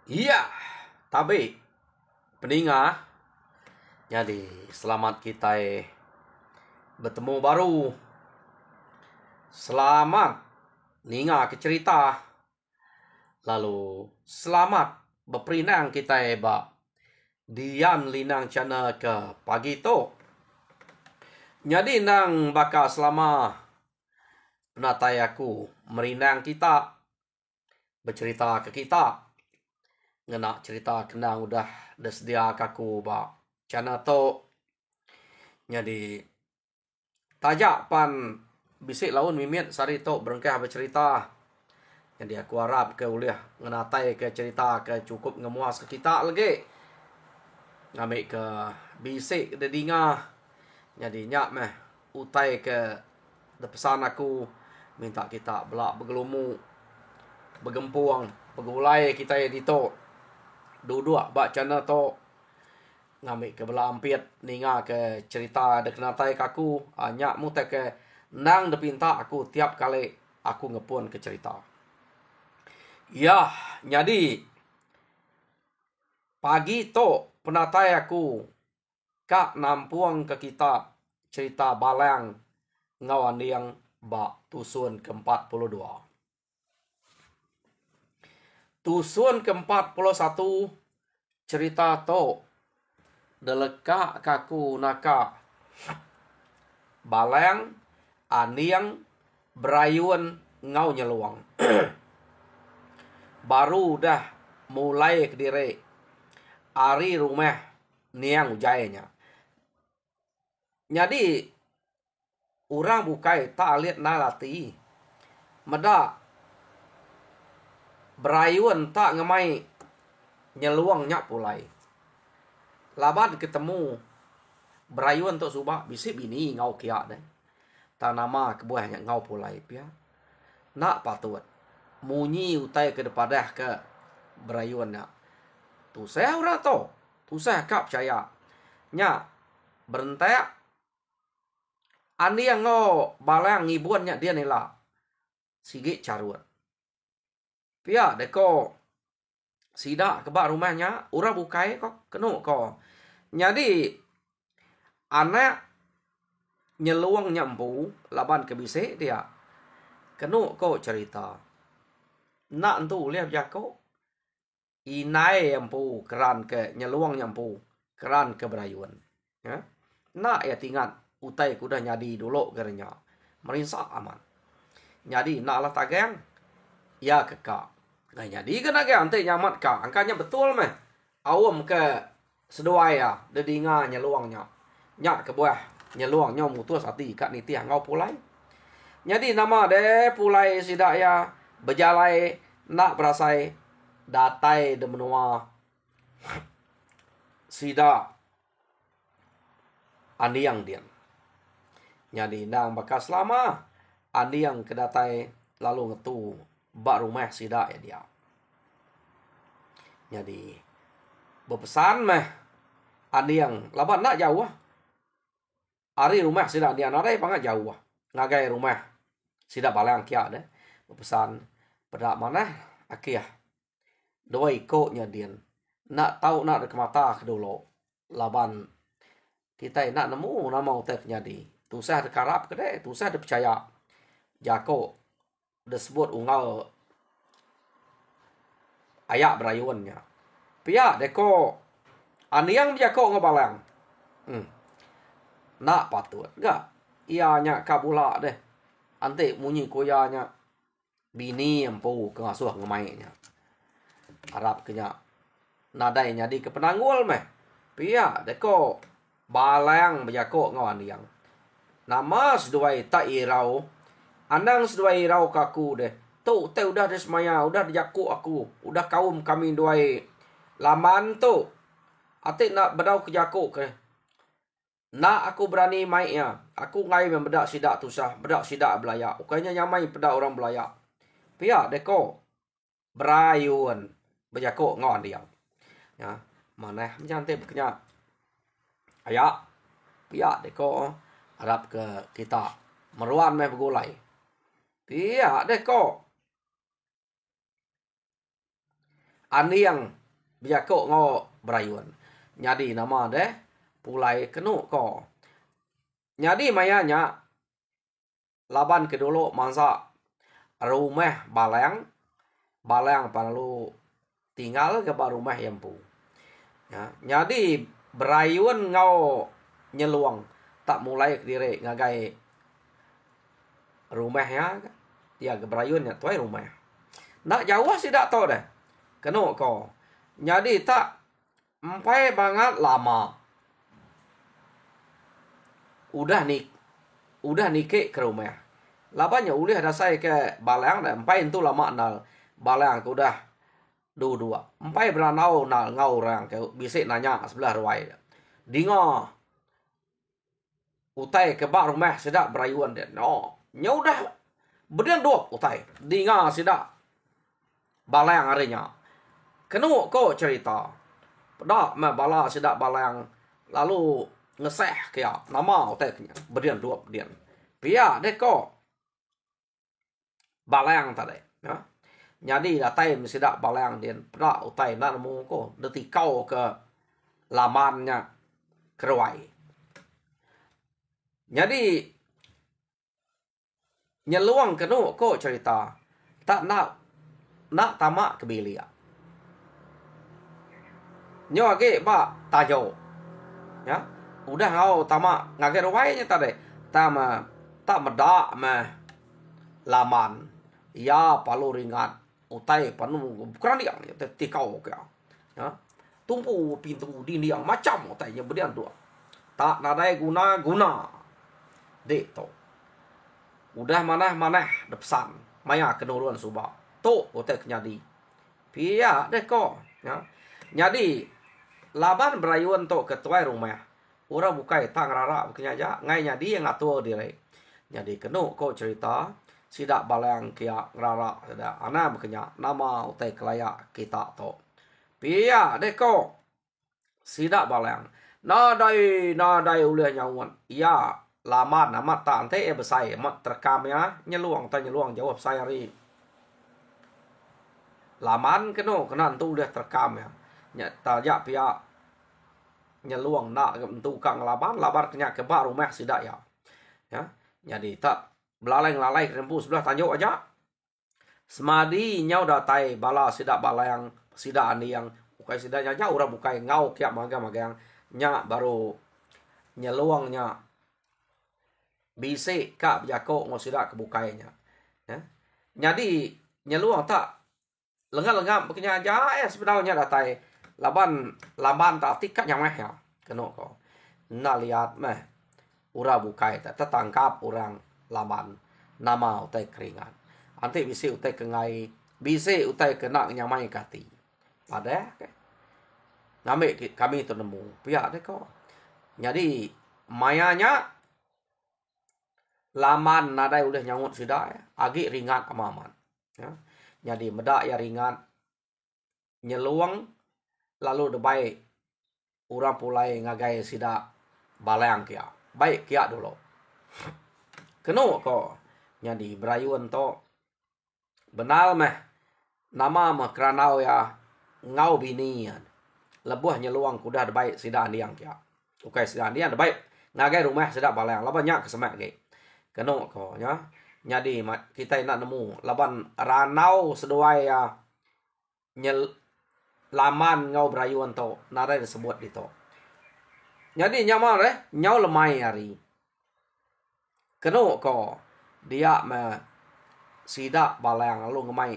Iya, tapi pendengar, jadi selamat kita bertemu baru. Selamat ninga ke cerita. Lalu selamat berperinang kita Dian linang channel ke pagi tu. Jadi nang bakal selama penatai aku merinang kita bercerita ke kita. Ngena cerita kenang udah sedia kaku channel tu. Jadi tajak pan bisik laun mimit sari tu berengkah bercerita. Jadi aku harap ke uliah ngenatai ke cerita ke cukup ngemuas ke kita lagi. Ngambil ke bisik de dinga. Jadi nyak meh utai ke de pesan aku minta kita belak bergelumu bergempuang bergulai kita di tu. Duduk bak channel tu ngambil ke belah ampit ninga ke cerita de kenatai kaku nyak mu te ke nang de pinta aku tiap kali aku ngepun ke cerita. Ya, jadi pagi tu penatai aku kak nampuang ke kita cerita balang ngawan yang bak tusun ke-42. Tusun ke-41 cerita tu deleka kaku naka balang aniang berayun ngau nyeluang. Baru dah mulai ke diri ari rumah niang ujainya. Jadi orang bukai tak lihat nalati. Meda berayun tak ngemai nyeluang nyak pulai. Laban ketemu berayun tu subak bisip bini ngau kia deh. Tak nama kebuahnya ngau pulai pia. Nak patut munyi utai ke depadah ke berayun nak. Tu saya orang tu. Tu saya kap percaya. Nya berentek. Ani yang ngau balang ngibuan nya dia nila. Sigit carut. Pia deko sida kebak rumahnya. Ura bukai kok kenu ko. Jadi anak nyeluang nyampu laban kebisik dia. Kenu ko cerita. Nak tu lihat jako. Inai nyampu keran ke nyeluang nyampu keran ke berayun. Ya. Nak ya tingat utai kuda nyadi dulu gernya. Merinsak aman. Jadi naklah tageng ya kekak. Nah jadi kena ke ante nyamat ka. Angkanya betul meh. Awam ke seduai ya de dinga nyeluangnya. Nyak ke buah nyeluangnya mutus hati kat niti ngau pulai. Jadi nama de pulai sidak ya berjalai nak berasai datai de menua sida aniang dian. Jadi nang bakas lama aniang kedatai lalu ngetu bak rumah sida ya dia. Jadi berpesan meh aniang laban nak jauh. Ari rumah sida dia narai pangat jauh. Ngagai rumah sida balang kia deh. Berpesan pada mana akia. Dua ikutnya dian. Nak tahu nak ke mata ke dulu. Laban kita nak nemu nama utek nyadi. Tusah dekarap ke deh. Tusah de percaya. Jako disebut unggal ayak berayunnya. Pia deko aniang jako ngebalang. Nak patut. Enggak. Ianya kabula deh. Ante munyi koyanya bini empu kengasuh ngemainya. Harap kenya nadainya di kepenanggul meh. Pia deko balang bejako ngawan yang. Nama seduai tak irau. Anang seduai irau kaku deh. Tu te udah desmaya, udah dijaku aku. Udah kaum kami duai laman tu. Atik nak bedau kejaku ke. Nak aku berani maiknya. Aku ngai membedak sidak tusah. Bedak sidak belayak. Ukainya nyamai pedak orang belayak. Pia deko berayun berjakuk ngon dia. Ya, mana mencantik berkenyak. Ayak pia deko harap ke kita meruan meh bergulai. Pia deko aniang biako ngo berayun. Jadi nama deh pulai kenu ko. Jadi mayanya laban ke dulu masa rumah balang perlu tinggal ke rumah yang pu. Ya, jadi berayun ngau nyeluang tak mulai ke diri ngagai rumahnya dia ke berayun ya tuai rumah. Nak jauh sih tak tahu deh. Kenu ko. Jadi tak empai banget lama. Udah nikik ke rumah. Labannya ulih ada saya ke balang dan empai itu lama nal balang tu udah dua. Empai beranau nal ngau orang ke bisik nanya sebelah ruai. Dingo utai ke bak rumah sedak berayuan dia. No, nya udah berian dua utai. Dinga sedak balang harinya. Kenu ko cerita. Dak ma bala sedak balang lalu ngeseh kaya nama utai kenya. Berian dua berian. Pia dek ko balang tadi. Ya. Jadi datai sedak balang dia. Dak utai nak nemu ko deti kau ke lamannya keruai. Jadi nyeluang kenu ko cerita tak nak tamak kebilia. Nyo age ba tajo. Ya. Udah ngau tamak ngage ruainya tadi. Tama tak medak mah laman. Ya palu ringat utai panu bukan dia tikau ke. Ya. Tumpu pintu dinding macam utainya berian dua. Tak nadai guna dek to. Udah mana depan maya kenuruan subak. To utai kenyadi. Pia dek ko. Ya. Jadi laban berayuan to ketuai rumah. Ura bukai tang rara kenyaja ngai nyadi yang ngatur diri. Jadi kenu ko cerita sidak balang kia rara ada ana bekenya nama utai kelaya kita to. Pia dek ko sidak balang. Nadai ulih nyawan. Ya lama nama tak ante besai mat terekam ya nyeluang jawab saya ri. Laman kenu kena tu udah terekam ya. Nya tajak pia nyeluang nak tu kang laban kenya ke bar rumah sidak ya. Ya. Jadi tak belalai rempu sebelah tanjuk aja. Semadi nyau datai bala sidak balayang sidak ani yang bukai sidaknya jauh orang bukai ngau kiak magang nya baru nyeluangnya bisi kak jako ngosidak kebukainya. Ya. Jadi nyeluang tak lengan begini aja sebenarnya datai laban tak tikat yang meh ya keno ko. Na lihat meh ura bukai tak tertangkap orang laban nama utai keringan. Anti bisi utai kengai bisi utai kena nyamai kati. Pada ngambil kami itu nemu pihak deh kok. Jadi mayanya laman nadai udah nyangut sudah ya. Agi ringat amaman. Ya. Jadi medak ya ringat nyeluang lalu debai urang pulai ngagai sida balang kia. Baik kia dulu. Kenu ko. Jadi berayuan to benal meh nama mah kranau ya ngau binian. Lebuh nyeluang kuda debai sida andiang kia. Ukai sida andiang debai ngagai rumah sida balang labannya kesemak ge. Kenu ko nya. Jadi kita nak nemu laban ranau seduai ya laman ngau berayuan to narai disebut itu. Jadi nyamar nyau lemai hari. Kenu ko dia me sida balang lalu ngemai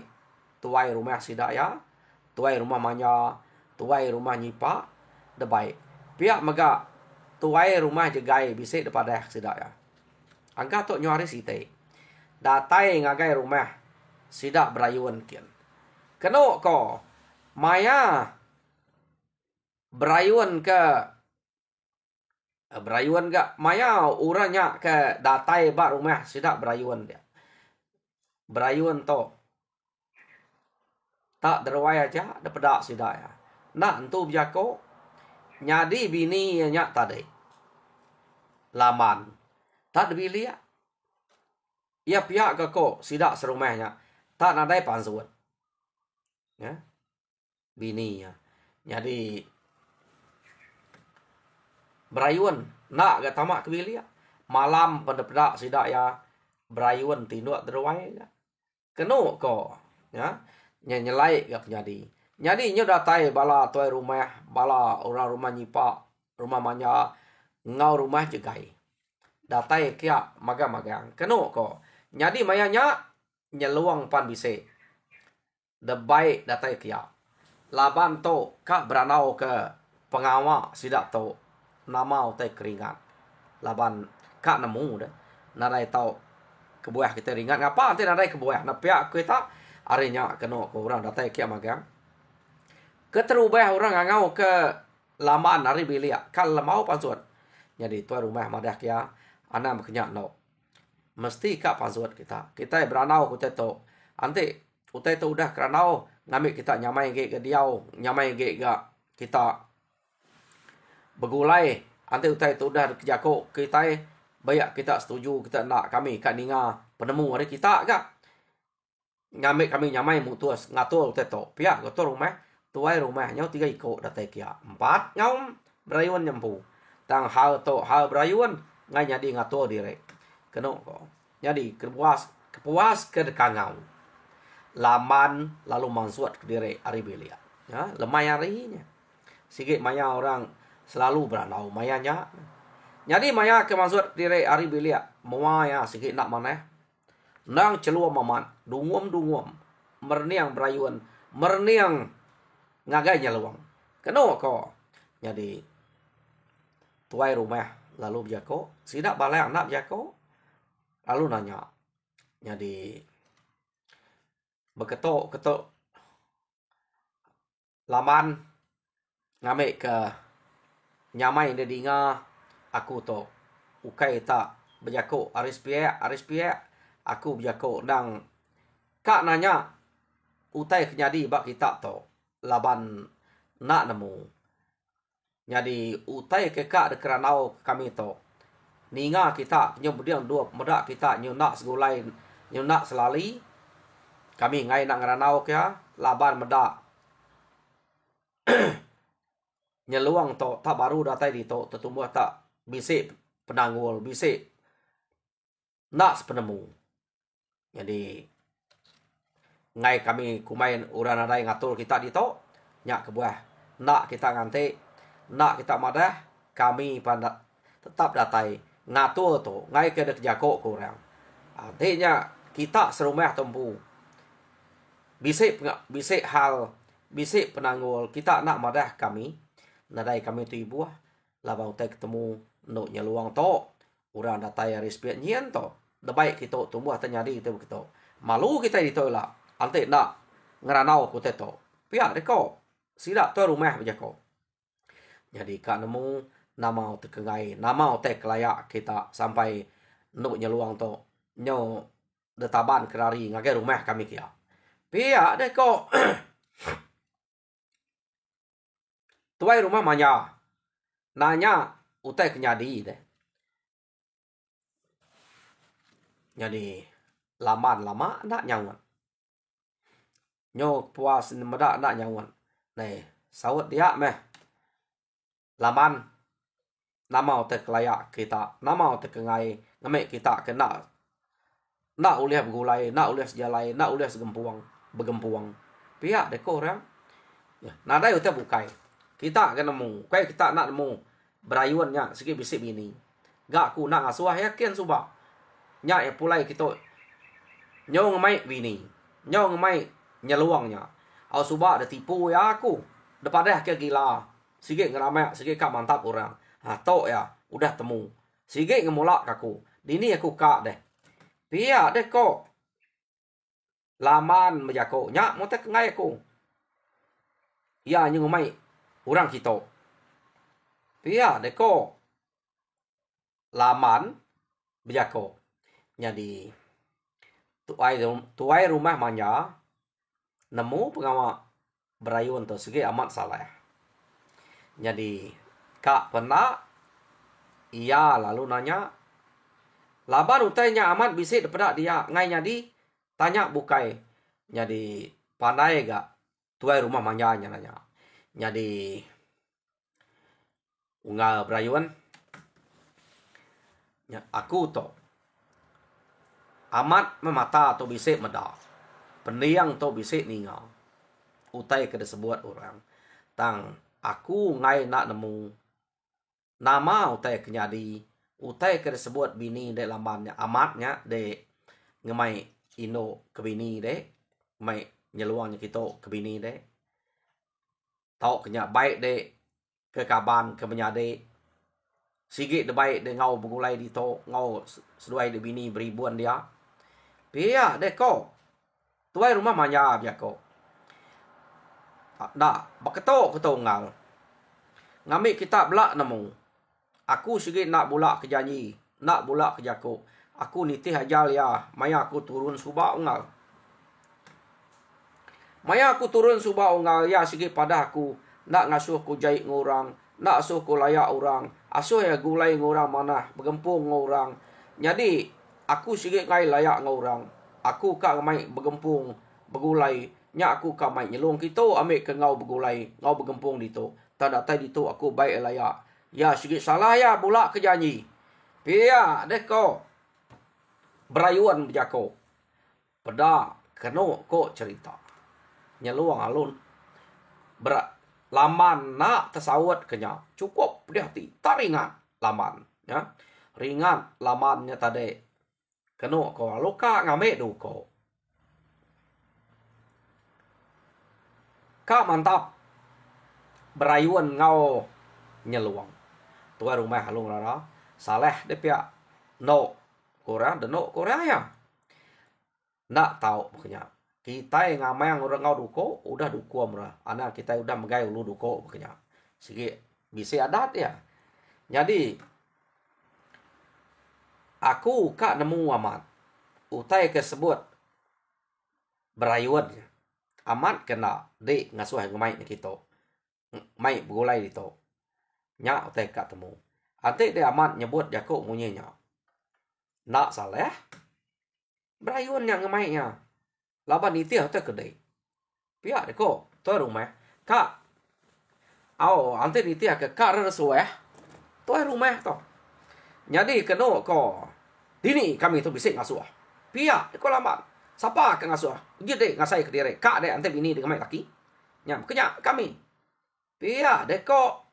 tuai rumah sida ya. Tuai rumah manya, tuai rumah nyipa debai. Pihak mega tuai rumah jegai bisik daripada sida ya. Angka tok nyari site. Datai ngagai rumah sida berayuan kian. Kenu ko maya berayuan maya uranya ke datai ba rumah sida berayuan dia. Berayuan to tak derwai aja daripada sida ya. Nak entu biako nyadi bini nya tadi. Laman tak dibilia. Ia pihak ke ko sidak serumahnya tak nadai pansuan. Ya. bini ya. Jadi berayun nak ke tamak ke bilik malam pada sidak ya berayun tinduk terwai ya. Kenu ko ya nyelai ke jadi nyo datai bala tuai rumah bala orang rumah nyipak rumah manya ngau rumah jegai datai kia magang-magang kenu ko jadi mayanya nyeluang pan bise debai datai kia laban to ka beranau ke pengawa sidak to nama utai keringat laban ka nemu dah narai tau kebuah kita ringat ngapa nanti narai kebuah na pihak kita arenya keno ko orang datai kia magang keterubah orang ngau ke lamaan hari bilik kan lemau pansuat jadi tuan rumah madah kia ana maknya no mesti ka pansuat kita beranau ku teto ante utai tu udah keranau ngambil kita nyamai ke diau nyamai ke kita begulai ante utai tu udah kejako kita banyak kita setuju kita nak kami kat ninga penemu hari kita ka ngambil kami nyamai mutus ngatul teto pihak ketua rumah tuai rumahnya 3 ikut datai kia 4 ngau berayun nyempu tang hal to hal berayun ngai jadi ngatur direk keno ko jadi kepuas ke dekangau laman lalu mansuat ke direk ari belia ya lemai harinya sikit maya orang selalu beranau mayanya jadi maya ke mansuat direk ari belia moaya sikit nak maneh nang celua maman dungum merniang berayun merniang ngagai nyeluang keno ko jadi tuai rumah lalu berjako sidak balai anak berjako lalu nanya jadi beketok laman ngambil ke nyamai de dinga aku to ukai tak berjako aris piak aku berjako nang kak nanya utai kenyadi bak kita to laban nak nemu jadi utai ke kak de keranau kami to ninga kita nyo bediang dua medak kita nyo nak segulai nyo nak selali kami ngai nak ngeranau kia laban medak nyeluang to tak baru datai di to tetumbuh tak bisik penanggul bisik nak sepenemu jadi ngai kami kumain uran adai ngatur kita di to nyak kebuah nak kita ngante nak kita madah kami pada tetap datai ngatur to ngai ke dek jako kurang artinya kita serumah tempu bisik hal bisik penanggul kita nak madah kami nadai kami tu ibu labau teh ketemu no nyeluang to uran datai respect nyen to debai kita tumbuh ternyadi itu kita malu kita di to lah ante nak ngeranau ku teto pihak deko sila tu rumah berjako jadi kak nemu nama terkengai nama te kelayak kita sampai nuk nyeluang to nyo detaban kerari ngagai rumah kami kia pihak deko tuai rumah manya nanya utai kenyadi deh jadi lama nak nyawan nyo puas medak nak nyawan nei sawat dia meh laman nama te kelayak kita nama te kengai ngemek kita kena nak uliah begulai nak uliah sejalai nak uliah begempuang pihak deko orang ya nadai utai bukai kita kan nemu kai kita nak nemu berayunnya sikit bisik bini gak ku nak asuah yakin subah nya ya pulai kita nyo ngemai bini nyo ngemai nyeluangnya au subah ada tipu ya aku depada ke gila sikit ngeramai sikit kak mantap orang to ya udah temu sikit ngemulak aku dini aku kak deh pihak deh kok laman menjako nyak motek ngai aku ya nyu ngemai orang kita pihak deh kok laman berjako jadi tuai rumah manja nemu pengawa berayun tu segi amat salah jadi kak pernah iya lalu nanya laban utainya amat bisik daripada dia ngai jadi tanya bukai jadi pandai gak tuai rumah manjanya nanya. Jadi ungal berayuan. Aku to amat memata to bisik meda. Pendiang to bisik ninga. Utai ke disebut orang. Tang aku ngai nak nemu nama utai kenyadi. Utai ke disebut bini de lambannya amatnya de ngemai ino ke bini de. Ngemai nyeluangnya kita ke bini de. Tau kenya baik de ke kaban ke menyade. Sigit de baik de ngau begulai di to ngau seduai de bini beribuan dia. Pia de ko. Tuai rumah manja bia ko. Da baketo keto ngal. Ngamik kita belak nemu. Aku sigit nak bulak ke janji, nak bulak ke jako. Aku nitih ajal ya, maya aku turun subak ngal. Maya aku turun subak ngal ya sigit pada aku nak ngasuh ku jahit ngorang, nak asuh ku layak orang. Asuh ya gulai ngorang mana, bergempung ngorang. Jadi, aku sikit ngai layak ngorang. Aku kak mai bergempung, bergulai. Nya aku kak mai nyelung kita ambil ke ngau bergulai, ngau bergempung dito. Tanda tai dito aku baik layak. Ya sikit salah ya bulak ke janji. Pia deko. Berayuan berjako. Peda keno ko cerita. Nyeluang alun. Laman nak tersawat kenya. Cukup dia hati. Tak ringan laman. Ya. Ringan lamannya tadi. Kena ko. Loka ngamek du ko. Kak mantap. Berayuan ngau nyeluang. Tuan rumah halung rara. Saleh dia pihak. No. Korang dan no korang ya. Nak tahu pokoknya. Kita yang ngamayang orang ngau duko, udah duko merah. Anak kita udah megai ulu duko pokoknya. Sikit bisa adat ya. Jadi aku kak nemu amat. Utai kesebut berayuan. Amat kena dek ngasuh yang mai kita. Mai bergulai itu. Nya utai kak temu. Ante dia amat nyebut jako munyenya. Nak saleh. Berayuan yang ngemainya. Laban itu ya kedai. Pihak deko. Tuan rumah. Kak. Ante itu ya ke kak resuah. Tuan rumah to. Jadi kena ko. Dini kami tu bisik ngasuh. Pihak deko lambat. Siapa ke ngasuh? Jadi ngasai ke diri. Kak dek ante bini dengan mai laki. Nya kenyak kami. Pihak deko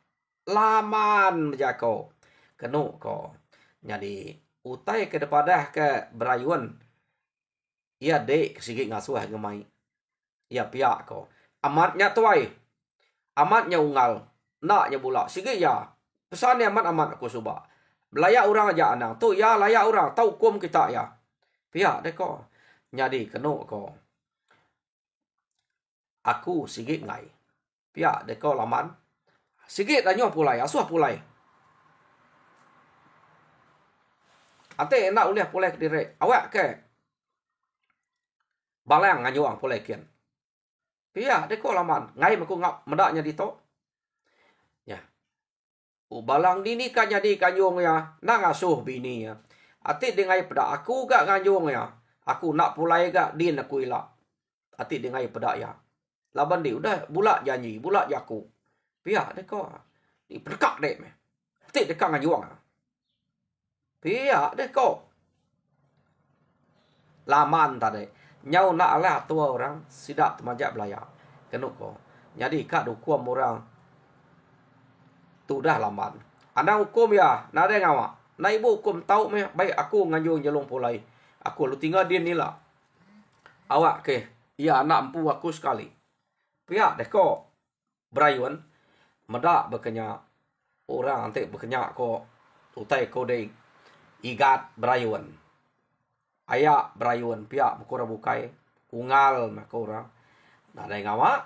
laman berjako. Kena ko. Jadi utai ke depadah ke berayuan. Ia dek sikit ngasuh gemai. Ia piak ko. Amatnya tuai. Amatnya ungal. Naknya bulak. Sikit ya. Pesannya amat aku subak. Layak orang aja anang. Tu ya layak orang. Tahu kum kita ya. Piak dek ko. Jadi kena ko. Aku sikit ngai. Piak dek ko laman. Sikit danyo pulai. Asuh pulai. Ate nak uliah pulai ke diri. Awak ke. Balang nganyuang pulai kian. Pia deko laman. Ngai maku ngap medaknya dito. Ya. Balang dini kan jadi kanyung ya. Nak ngasuh bini ya. Ati dengai pada aku gak kanyung ya. Aku nak pulai gak din aku ilak. Ati dengai pada ya. Laban di udah bulak janji. Bulak jaku. Pia deko. Di perdekak dek. Ati dekak nganyuang. Pia deko. Laman tadi. Nyau nak alah tua orang sidak temajak belaya. Kenuk ko. Jadi kak dukuam orang. Tu dah laman. Anda hukum ya. Nada ngawak. Na ibu hukum tahu meh. Baik aku nganjung jelung pulai. Aku lu tinggal dia nila. Awak ke. Ya anak empu aku sekali. Pihak deh ko. Berayuan. Medak berkenyak. Orang nanti berkenyak ko. Utai ko deh. Igat berayuan. Ayak berayuan pihak berkura bukai. Ungal makura. Nah ada ngawak.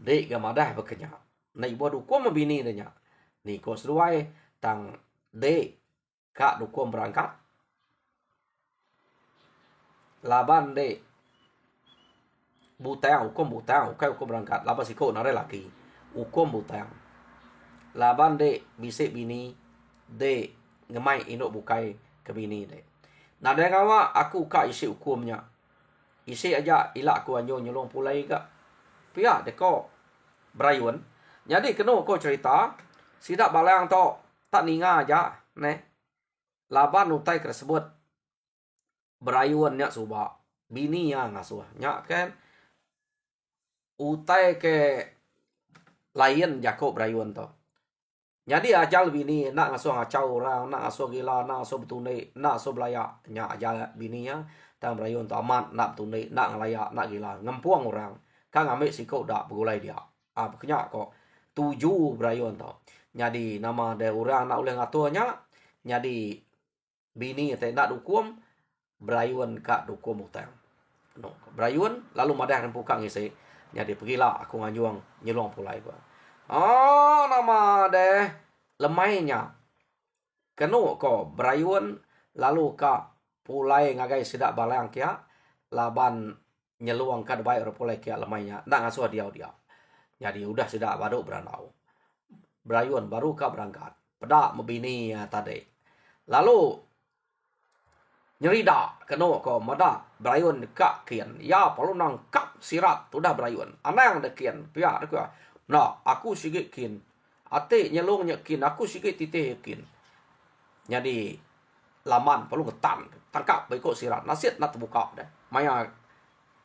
Dek gamadah berkenyak. Nah ibu dukum membini denya. Ni ko seruai. Tang dek. Kak dukum berangkat. Laban dek. Butang. Hukum butang. Hukum berangkat. Laban si ko nare laki. Hukum butang. Laban dek. Bisik bini. Dek. Ngemai inuk bukai ke bini dek. Nah dia ngawak aku kak isi hukumnya. Isi aja ilak aku anjo nyolong pulai kak. pihak deko berayun. Jadi kena ko cerita sidak balang to tak ninga aja ne. Laban utai tersebut berayun nya suba. Bini yang ngasuh nya kan utai ke lain jako berayun to. Jadi ajal bini nak ngasuh ngacau orang, nak ngasuh gila, nak ngasuh betunai, nak ngasuh belayak. Nya ajal bininya tang berayun to amat nak betunai, nak ngelayak, nak gila. Ngempuang orang. Kan ngambil siko dak begulai dia. Bekenya kok tuju berayun to. Jadi nama de orang nak boleh ngaturnya. Jadi bini te nak dukum berayun kak dukum utang. No, berayun lalu madah rempukan ngisi. Jadi pergilah aku ngajuang nyeluang pulai gua. Nama deh lemainya. Kenu ko berayun lalu ka pulai ngagai sidak balang kia laban nyeluang ka debai ora pulai kia lemainya. Nak ngasuh dia. Jadi udah sidak baru beranau. Berayun baru ka berangkat. Pedak membini ya tadi. Lalu nyerida kenu ko mada berayun ka kian. Ya perlu nang kap sirat udah berayun. Anang de kian pihak de nah, aku sikit kin. Ate nyelong nyekin, aku sikit titih kin. Jadi laman perlu ngetan, tangkap baikok sirat. Nasihat nak terbuka dah. Maya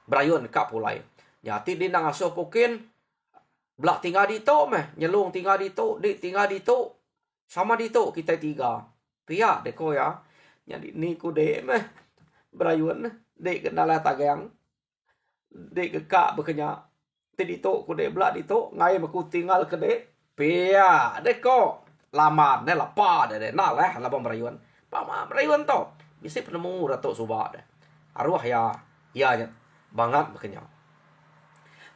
berayun kap pulai. Ya ti dia nang asuh kokin. Belak tinggal di tok meh, nyelong tinggal di tok, dik tinggal di tok. Sama di tok kita tiga. Pihak deko ya. Jadi ni ku dek meh berayun, dek kenal tagang. Dek kekak berkenyak. Di tok ku dek belak di tok ngai aku tinggal ke dek pia deko lama ne lapa de nak lah labang berayun pama berayun to bisi penemu ratok subak de arwah ya banget bekenya.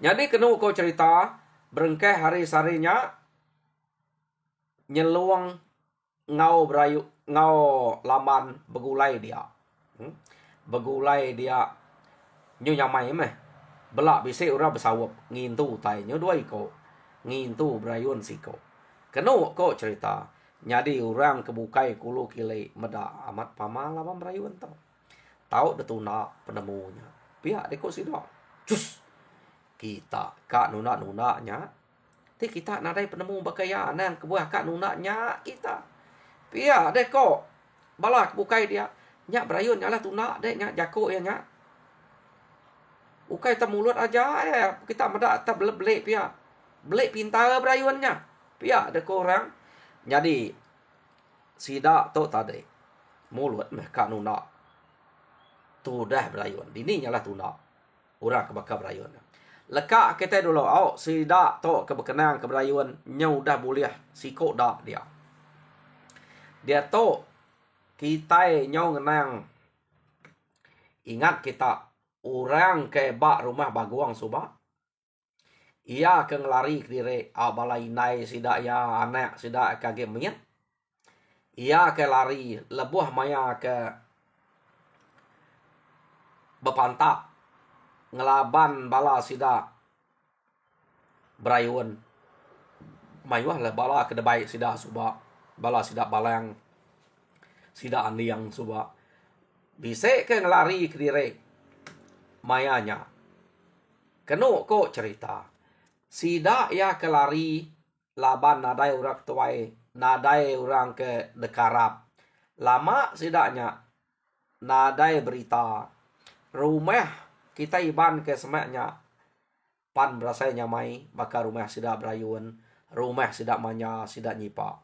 Jadi kena ko cerita berengkeh hari sarinya nyeluang ngau berayu ngau laman begulai dia. Begulai dia nyu nyamai meh belak bisi orang bersawap ngintu tai nyu dua iko ngintu berayun siko. Kena ko cerita nyadi orang kebukai kulu kile meda amat pama laban berayun to. Tahu de tuna penemunya. Pihak deko sidak. Cus. Kita kak nuna-nunanya. Ti kita nadai penemu bakaya nang kebuah kak nunanya kita. Pihak deko balak kebukai dia. Nyak berayun nyalah tuna dek nyak jako ya nyak. Ukai mulut aja ya. Kita medak tak belek pihak. Belek pintar berayunnya. Pihak ada korang. Jadi sidak tu tadi. Mulut meh kak nuna. Tu dah berayun. Dini nyalah tuna. Orang kebakar berayun. Lekak kita dulu. Oh, sidak tu kebekenang ke berayun. Nyau dah boleh sikok dak dia. Dia tu kita nyau ngenang. Ingat kita orang ke bak rumah baguang subak. Ia ke ngelari ke diri. Balai nai sidak ya anak sidak kaget menyet. Ia ke lari lebuh maya ke bepantak. Ngelaban bala sidak berayun. Mayuah lah bala ke debai sidak subak. Bala sidak balang. Sidak andiang subak. Bisa ke ngelari ke diri. Mayanya. Kena kok cerita. Sidak ya kelari laban nadai orang tuai. Nadai orang ke dekarap. Lama sidaknya. Nadai berita. Rumah kita iban ke semaknya. Pan berasanya mai. Bakar rumah sidak berayun. Rumah sidak manya. Sidak nyipak.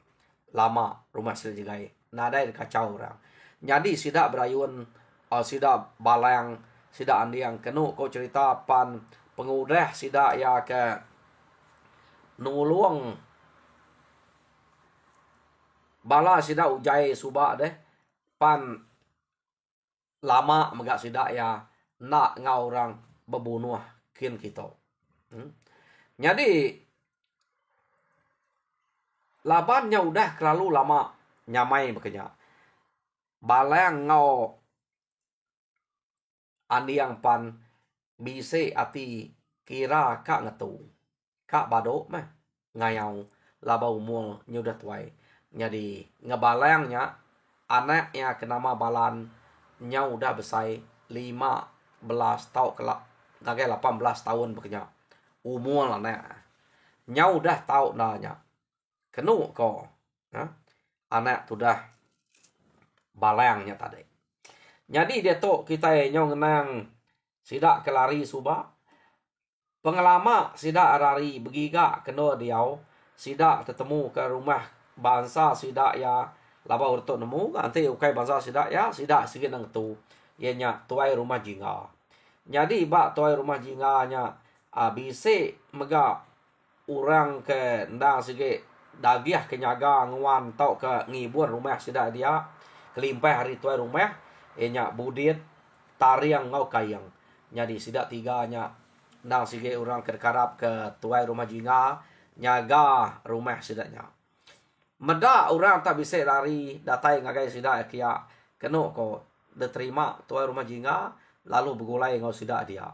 Lama rumah sidak jegai. Nadai kacau orang. Jadi sidak berayun. Sidak balang. Sidak andiang kenu kau cerita pan pengudah sidak ya ke nulung bala sidak ujai subak deh pan lama megak sidak ya nak ngau orang bebunuh kin kita. Jadi labannya udah terlalu lama nyamai bekenya. Balang ngau andiang pan bise ati kira kak ngetu kak badok mah ngayau laba umur nyudah tuai. Jadi ngebalangnya anaknya kenama balan nyau udah besai 15 tahun kelak nagai 18 tahun bekenya. umur lah nak. Nyau dah tahu nanya. Kenu ko. Anak tu dah balangnya tadi. Jadi dia tu kita nyong nang sidak kelari subak. Pengelama sidak rari begiga kena diau. Sidak ketemu ke rumah bangsa sidak ya laba urut nemu. Nanti ukai bangsa sidak ya sidak sikit nang tu. Ianya tuai rumah jingga. Jadi bak tuai rumah jingganya bisi mega orang ke ndang sikit dagiah kenyaga nguan tau ke ngibun rumah sidak dia. Kelimpah hari tuai rumah. Ianya budit tariang ngau kayang. Jadi sidak tiganya ndang sikit orang kerkarap ke tuai rumah jingga. Nyaga rumah sidaknya. Meda orang tak bisa lari datai ngagai sidak kia. Kena ko diterima tuai rumah jingga. Lalu bergulai ngau sidak dia.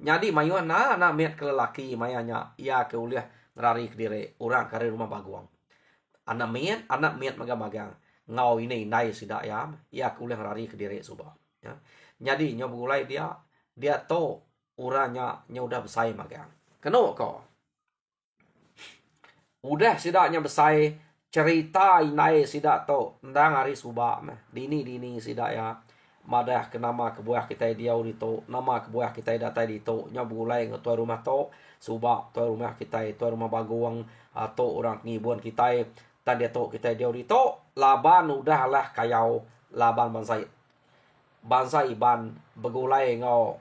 Jadi mayuan nak miat ke lelaki mayanya. Ia ke uliah ngerari ke diri. Orang kari rumah baguang. Anak miat magang-magang. Ngau ini nai sidak ya. Ia ke uliah ngerari ke diri subah. Ya. Jadi nyo bergulai dia. Dia to orangnya udah besai magang. Kena ko. Udah sidaknya besai. Cerita inai sidak to. Ndang hari subah. Dini sidak ya. Madah ke nama kebuah kita dia dito. Nama kebuah kita datai dito. Nya bergulai ke tuai rumah to. Subak tuai rumah kita. Tuai rumah baguang. To orang ngibuan kita. Dan dia to kita dia dito. Laban udahlah kayau. Laban bangsa iban bergulai ngau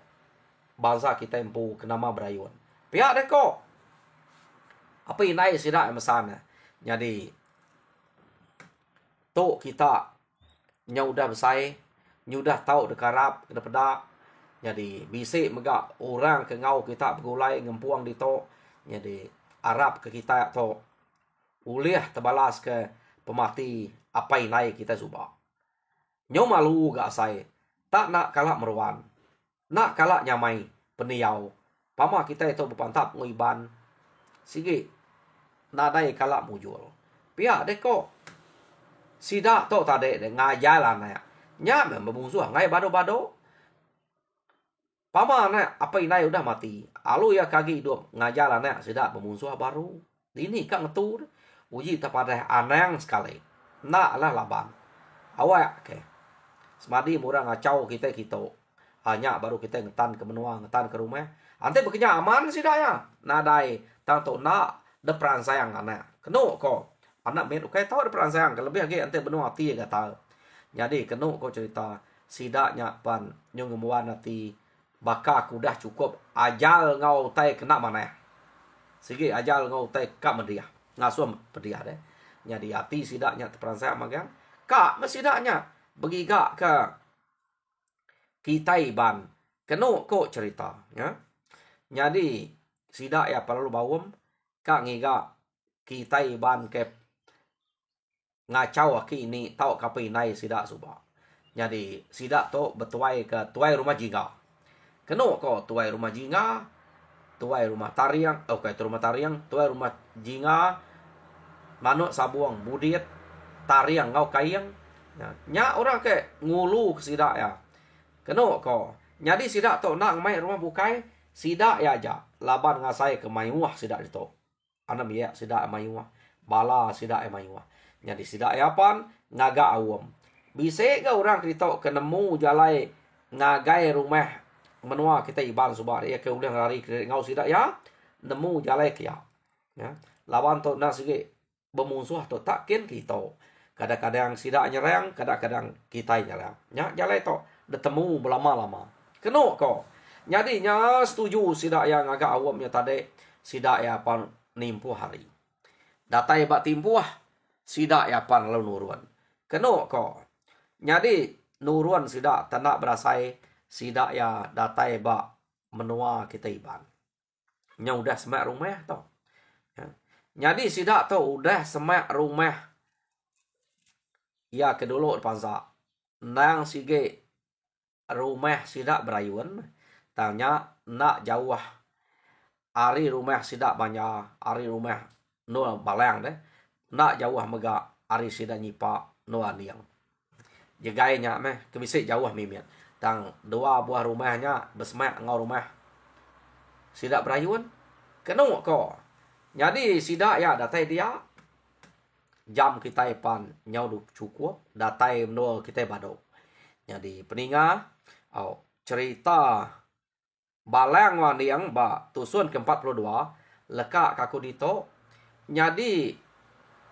bangsa kita empu ke nama berayuan. Pihak deko. Apa inai sidak mesana. Jadi to kita nya udah besai. Nyudah tahu dekarap ke depada. Jadi bisik megak orang ke ngau kita bergulai ngempuang di to. Jadi Arab ke kita to. Uliah terbalas ke pemati apa inai kita subak. Nyo malu gak saya. Tak nak kalak meruan. Nak kalak nyamai peniau. Pama kita itu berpantap nguiban. Sige. Nadai kalak mujul. Pihak deko. Sidak to tadi ngajalan ya. Nya membungsuh ngai bado-bado. Pama na apa inai udah mati. Alu ya kaki hidup ngajalan ya sidak membungsuh baru. Ini kan ngetur. Uji kepada anang sekali. Nak lah laban. Awak ke. Semadi murah ngacau kita. Hanya baru kita ngetan ke menua, ngetan ke rumah. Ante bekerja aman sidak ya. Nadai tanto nak depan sayang anak. Kena ko. Anak main ukai tahu depan sayang. Lebih lagi ante benua hati ya tahu. Jadi kena kau cerita sidaknya pan nyung ngemuan nanti baka aku dah cukup ajal ngau tai kena mana. Sige ajal ngau tai kak mediah. Ngasuam pediah deh. Jadi hati sidaknya terperansa magang. Kak mesidaknya begiga ke kita iban. Kena kau cerita ya. Jadi sidak ya perlu bawum kak ngiga kita iban ke ngacau aki ini tahu kapai nai sidak subak. Jadi sidak to betuai ke tuai rumah jingga. Kena ko tuai rumah jingga, tuai rumah tariang, rumah tariang, tuai rumah jingga, manuk sabuang budit, tariang ngau kayang. Nya orang ke ngulu ke sidak ya. Kena ko. Jadi sidak to nak mai rumah bukai, sidak ya aja. Laban ngasai ke mayuah sidak itu. Anam ya sidak mayuah. Bala sidak mayuah. Jadi sidak yapan ngaga awam. Bisa ke orang kita kenemu jalai ngagai rumah menua kita iban subar ya ke udah lari ke ngau sidak ya nemu jalai kia. Ya. Lawan to nak sige bermusuh to takin kita. Kadang-kadang sidak nyerang, kadang-kadang kita nyerang. Ya jalai to bertemu berlama-lama. Kena ko. Jadi nya setuju sidak yang agak awamnya tadi sidak ya pan nimpu hari. Data bak timpuah sidak ya pan lalu nuruan. Kena ko. Jadi nuruan sidak tandak berasai sidak ya datai bak menua kita iban. Nya udah semak rumah to. Ya. Jadi sidak to udah semak rumah. Ya kedulu pansa. Nang sige rumah sidak berayuan. Tanya nak jauh. Ari rumah sidak banyak. Ari rumah no balang deh. Nak jauh mega ari sida nyipa no aniang. Jegainya meh kebisik jauh mimian. Tang dua buah rumahnya besmak ngau rumah. Sida berayuan. Kenung ko. Jadi sidak ya datai dia jam kita pan nyau du cukup datai menua kita bado. Jadi peninga cerita balang wan yang ba tusun ke-42 leka kaku dito. Jadi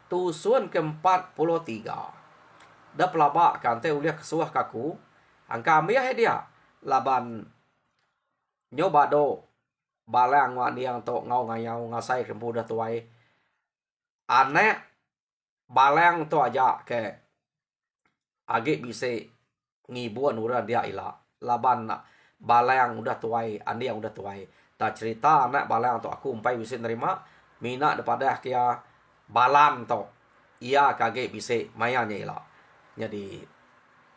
tusun ke-43 da pelaba kan te uliah kesuah kaku angka amia dia laban nyobado balang wan yang to ngau ngayau ngasai kempu da tuai ane balang to aja ke age bise ngibuan ura dia ila laban balang udah tuai andi yang udah tuai ta cerita anak balang to aku umpai bise nerima mina daripada kia balan to ia kage bise mayanya ila jadi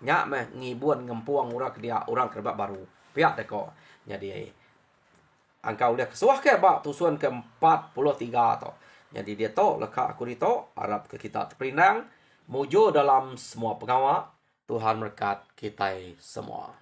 nyak meh ngibuan ngempuang ura ke dia orang kerba baru pihak deko jadi angka udah kesuah ke ba tusuan ke-43 to. Jadi dia to leka aku dito harap ke kita terperinang mujo dalam semua pengawa Tuhan berkat kita semua.